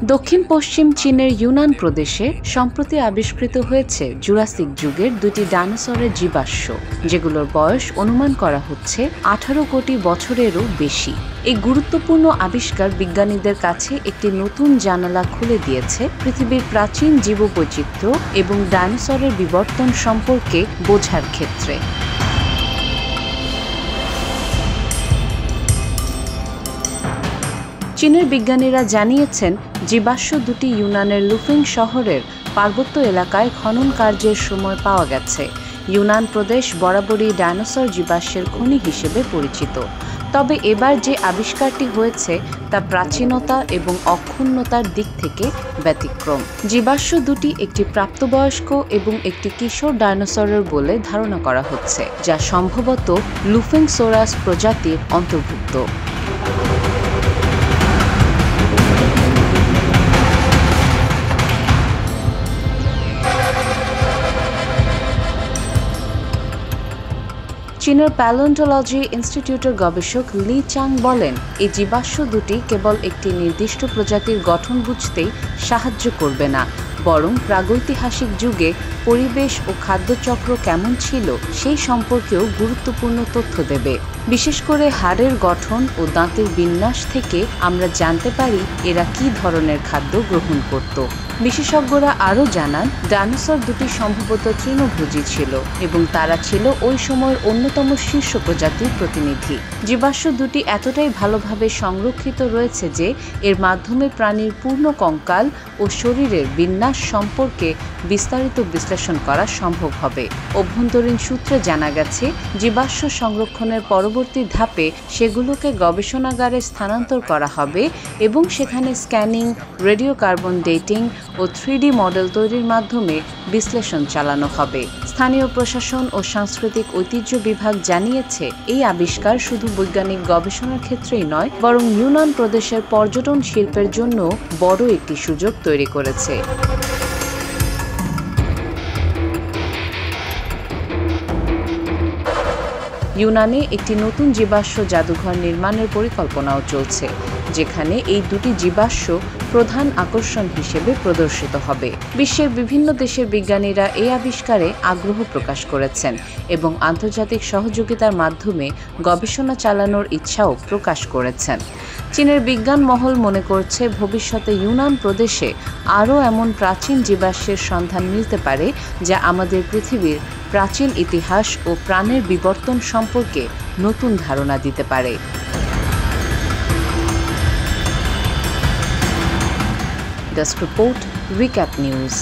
দক্ষিণ পশ্চিম চীনের ইউনান প্রদেশে সম্প্রতি আবিষ্কৃত হয়েছে জুরাসিক যুগের দুটি ডাইনোসরের জীবাশ্ম, যেগুলোর বয়স অনুমান করা হচ্ছে 18 কোটি বছরেরও বেশি। এই গুরুত্বপূর্ণ আবিষ্কার বিজ্ঞানীদের কাছে একটি নতুন জানালা খুলে দিয়েছে পৃথিবীর প্রাচীন জীববৈচিত্র্য এবং ডাইনোসরের বিবর্তন সম্পর্কে বোঝার ক্ষেত্রে। চীনের বিজ্ঞানীরা জানিয়েছেন, জীবাশ্ম দুটি ইউনানের লুফিং শহরের পার্বত্য এলাকায় খনন কার্যের সময় পাওয়া গেছে। ইউনান প্রদেশ বরাবরই ডাইনোসর জীবাশ্মের খনি হিসেবে পরিচিত। তবে এবার যে আবিষ্কারটি হয়েছে তা প্রাচীনতা এবং অক্ষুণ্ণতার দিক থেকে ব্যতিক্রম। জীবাশ্ম দুটি একটি প্রাপ্তবয়স্ক এবং একটি কিশোর ডাইনোসরের বলে ধারণা করা হচ্ছে, যা সম্ভবত লুফিংসোরাস প্রজাতির অন্তর্ভুক্ত। চীনের প্যালিওন্টোলজি ইনস্টিটিউটের গবেষক লি চাং বলেন, এই জীবাশ্ম দুটি কেবল একটি নির্দিষ্ট প্রজাতির গঠন বুঝতেই সাহায্য করবে না, বরং প্রাগৈতিহাসিক যুগে পরিবেশ ও খাদ্যচক্র কেমন ছিল সেই সম্পর্কেও গুরুত্বপূর্ণ তথ্য দেবে। বিশেষ করে হাড়ের গঠন ও দাঁতের বিন্যাস থেকে আমরা জানতে পারি এরা কী ধরনের খাদ্য গ্রহণ করত। বিশেষজ্ঞরা আরও জানান, ডাইনোসর দুটি সম্ভবত তৃণভোজী ছিল এবং তারা ছিল ওই সময়ের অন্যতম শীর্ষ প্রজাতির প্রতিনিধি। জীবাশ্ম দুটি এতটাই ভালোভাবে সংরক্ষিত রয়েছে যে এর মাধ্যমে প্রাণীর পূর্ণ কঙ্কাল ও শরীরের বিন্যাস সম্পর্কে বিস্তারিত বিশ্লেষণ করা সম্ভব হবে। অভ্যন্তরীণ সূত্রে জানা গেছে, জীবাশ্ম সংরক্ষণের পরবর্তী ধাপে সেগুলোকে গবেষণাগারে স্থানান্তর করা হবে এবং সেখানে স্ক্যানিং, রেডিও কার্বন ডেটিং ও 3D মডেল তৈরির মাধ্যমে বিশ্লেষণ চালানো হবে। স্থানীয় প্রশাসন ও সাংস্কৃতিক ঐতিহ্য বিভাগ জানিয়েছে, এই আবিষ্কার শুধু বৈজ্ঞানিক গবেষণার ক্ষেত্রেই নয়, বরং ইউনান প্রদেশের পর্যটন শিল্পের জন্য বড় একটি সুযোগ তৈরি করেছে। ইউনানে একটি নতুন জীবাশ্ম জাদুঘর নির্মাণের পরিকল্পনাও চলছে, যেখানে এই দুটি জীবাশ্ম প্রধান আকর্ষণ হিসেবে প্রদর্শিত হবে। বিশ্বের বিভিন্ন দেশের বিজ্ঞানীরা এই আবিষ্কারে আগ্রহ প্রকাশ করেছেন এবং আন্তর্জাতিক সহযোগিতার মাধ্যমে গবেষণা চালানোর ইচ্ছাও প্রকাশ করেছেন। চীনের বিজ্ঞান মহল মনে করছে, ভবিষ্যতে ইউনান প্রদেশে আরও এমন প্রাচীন জীবাশ্মের সন্ধান মিলতে পারে যা আমাদের পৃথিবীর প্রাচীন ইতিহাস ও প্রাণের বিবর্তন সম্পর্কে নতুন ধারণা দিতে পারে। Desk report, recap news.